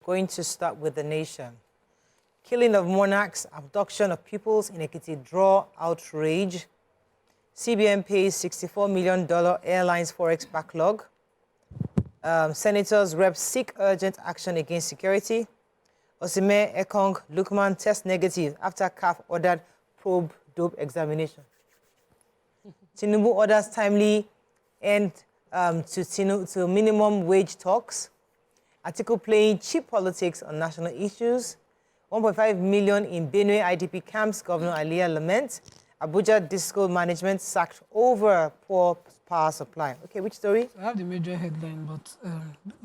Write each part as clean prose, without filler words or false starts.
going to start with the nation. Killing of monarchs, abduction of pupils in Ekiti draw outrage. CBN pays $64 million airlines forex backlog. Senators, reps seek urgent action against security. Osimhen, Ekong, Lukman test negative after CAF ordered probe dope examination. Tinubu orders timely end to minimum wage talks. Article playing cheap politics on national issues. 1.5 million in Benue IDP camps, Governor Aliyah laments. Abuja Disco management sacked over poor power supply. Okay, which story? I have the major headline, but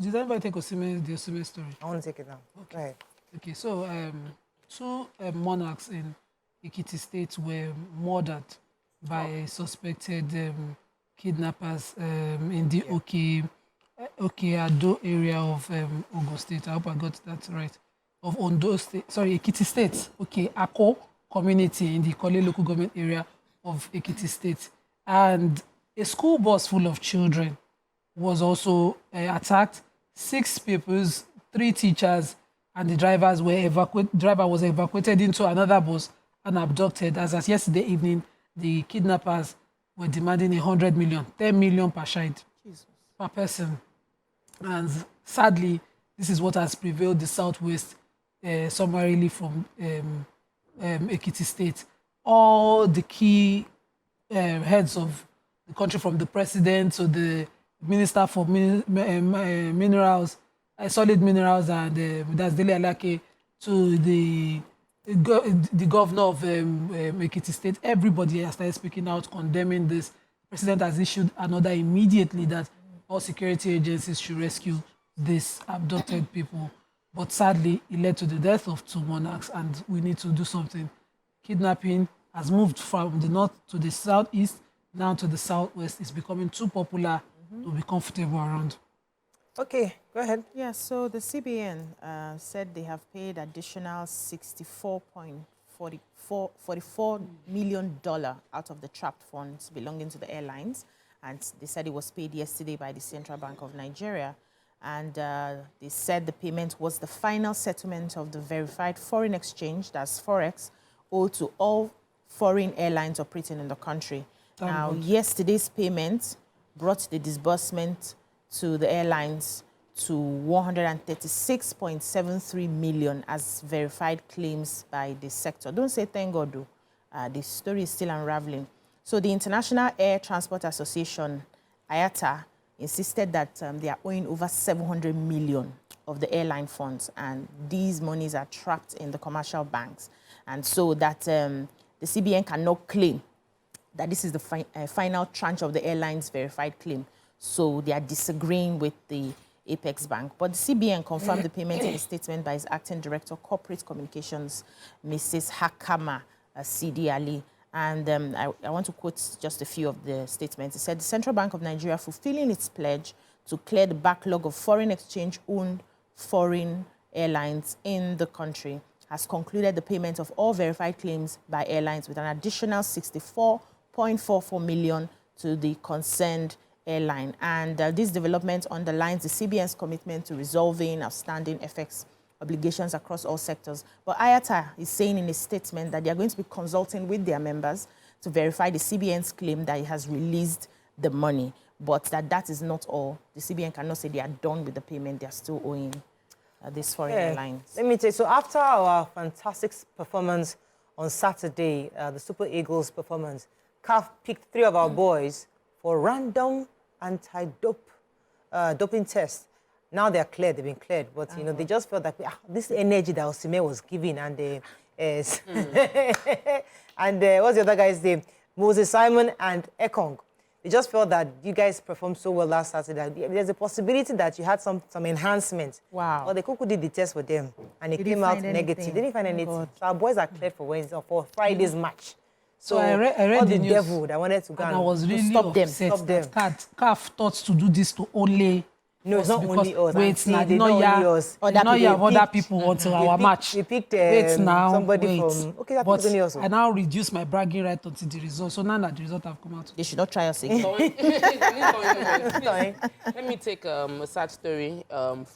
did anybody take the Osimhen story? I want to take it now. Okay. Go ahead. Okay, so two monarchs in Ekiti State were murdered by suspected kidnappers in the Okeado area of Ogun State. I hope I got that right. Of Ondo State, sorry, Ekiti State. Okay, Ako community in the Kole local government area of Ekiti State. And a school bus full of children was also attacked. 6 pupils, 3 teachers, and the driver was evacuated into another bus and abducted. As yesterday evening, the kidnappers were demanding 100 million, 10 million per child, per person. And sadly, this is what has prevailed the Southwest, summarily from Ekiti State. All the key heads of the country, from the president to the minister for minerals, solid minerals, and that's Dele Alake, to the governor of Ekiti State, everybody has started speaking out, condemning this. The president has issued an order immediately that all security agencies should rescue these abducted people. But sadly, it led to the death of 2 monarchs, and we need to do something. Kidnapping has moved from the north to the southeast, now to the southwest. It's becoming too popular to be comfortable around. Okay, go ahead. Yeah, so the CBN said they have paid additional $44 million out of the trapped funds belonging to the airlines. And they said it was paid yesterday by the Central Bank of Nigeria. And they said the payment was the final settlement of the verified foreign exchange, that's forex, owed to all foreign airlines operating in the country. Now, yesterday's payment brought the disbursement to the airlines to 136.73 million as verified claims by the sector. Don't say thank God, though. The story is still unraveling. So the International Air Transport Association, IATA, insisted that they are owing over 700 million of the airline funds, and these monies are trapped in the commercial banks. And so that the CBN cannot claim that this is the final tranche of the airline's verified claim. So they are disagreeing with the Apex Bank. But the CBN confirmed the payment in a statement by its acting director, corporate communications, Mrs. Hakama Sidi Ali. And I want to quote just a few of the statements. It said, the Central Bank of Nigeria, fulfilling its pledge to clear the backlog of foreign exchange-owned foreign airlines in the country, has concluded the payment of all verified claims by airlines with an additional 64.44 million to the concerned airline. And this development underlines the CBN's commitment to resolving outstanding FX obligations across all sectors. But IATA is saying in a statement that they are going to be consulting with their members to verify the CBN's claim that it has released the money, but that is not all. The CBN cannot say they are done with the payment. They are still owing these foreign airlines. Let me tell you, so after our fantastic performance on Saturday, the Super Eagles performance, CAF picked 3 of our boys for random anti-doping tests. Now they're cleared, they've been cleared, but you know, they just felt that this energy that Osimhen was giving, and and what's the other guy's name? Moses Simon and Ekong. They just felt that you guys performed so well last Saturday. There's a possibility that you had some enhancement. Wow. Well, the Kuku did the test for them, and it came out negative. They didn't find anything. So our boys are cleared for Wednesday, for Friday's match. So I read all the the devil that wanted to go and I was really stop them. CAF thought to do this to only No, it's not because only us. wait, Auntie, now they not not yeah, only us. not yeah, other picked- people until they our picked- match. They picked Wait now, somebody wait. from... Okay, that but is only us. I now reduce my bragging right until the result. So now that the result have come out. They should not try us again. Let me take a sad story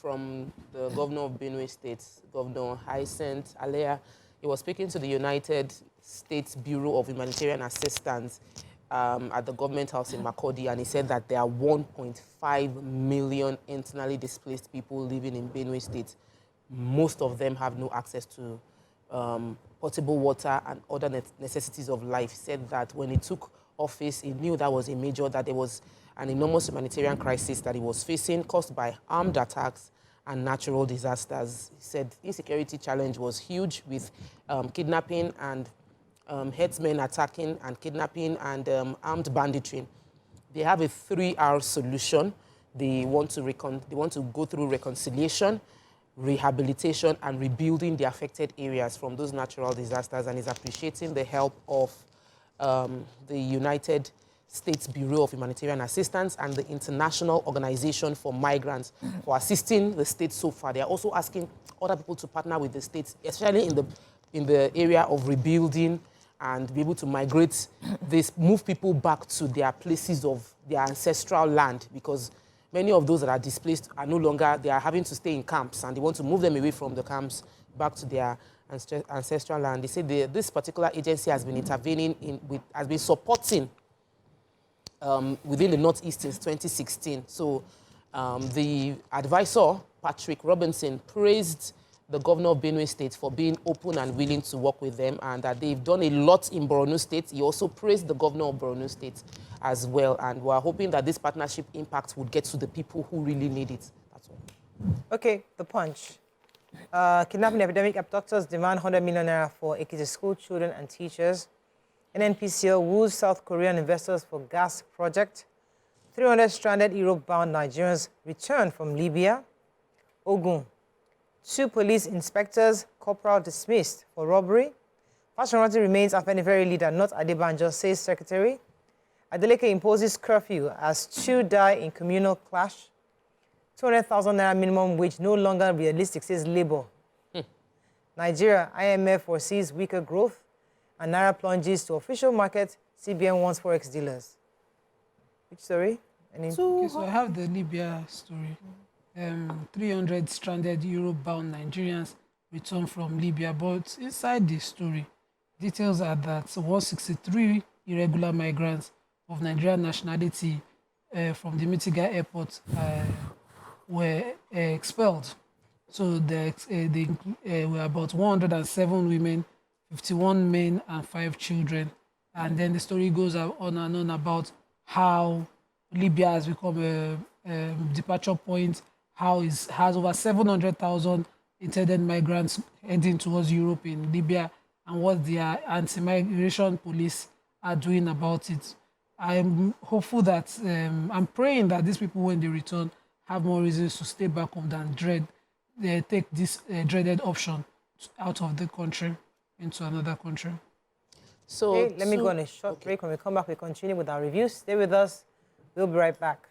from the governor of Benue State, Governor Hyacinth Alea. He was speaking to the United States Bureau of Humanitarian Assistance at the government house in Makurdi, and he said that there are 1.5 million internally displaced people living in Benue State. Most of them have no access to potable water and other necessities of life. He said that when he took office, he knew that was a major, that there was an enormous humanitarian crisis that he was facing caused by armed attacks and natural disasters. He said the insecurity challenge was huge with kidnapping and headsmen attacking and kidnapping and armed banditry. They have a 3R solution. They want to go through reconciliation, rehabilitation, and rebuilding the affected areas from those natural disasters, and is appreciating the help of the United States Bureau of Humanitarian Assistance and the International Organization for Migrants for assisting the state so far. They are also asking other people to partner with the states, especially in the area of rebuilding and be able to migrate this, move people back to their places of their ancestral land, because many of those that are displaced are no longer, they are having to stay in camps, and they want to move them away from the camps back to their ancestral land. They say this particular agency has been intervening has been supporting within the Northeast since 2016. So the advisor, Patrick Robinson, praised the governor of Benue State for being open and willing to work with them, and that they've done a lot in Borno State. He also praised the governor of Borno State as well, and we're hoping that this partnership impact would get to the people who really need it. That's all. Okay, the punch. Kidnapping epidemic, abductors demand 100 million naira for Ekiti school children and teachers. NNPCL woos South Korean investors for gas project. 300 stranded Europe-bound Nigerians returned from Libya. Ogun. 2 police inspectors, corporal dismissed for robbery. Fashion remains Afenifere leader, not Adebanjo, says secretary. Adeleke imposes curfew as 2 die in communal clash. 200,000 naira minimum wage no longer realistic, says Labour. Nigeria, IMF foresees weaker growth, and naira plunges to official market. CBN wants forex dealers. Which story? Okay, so I have the Libya story. 300 stranded Europe-bound Nigerians returned from Libya, but inside the story, details are that 163 irregular migrants of Nigerian nationality from the Mitiga airport were expelled. So they were about 107 women, 51 men, and 5 children. And then the story goes on and on about how Libya has become a departure point, how it has over 700,000 intended migrants heading towards Europe in Libya, and what their anti-migration police are doing about it. I'm hopeful that, I'm praying that these people, when they return, have more reasons to stay back home than take this dreaded option out of the country into another country. So okay, let me go on a short break. When we come back, we continue with our reviews. Stay with us. We'll be right back.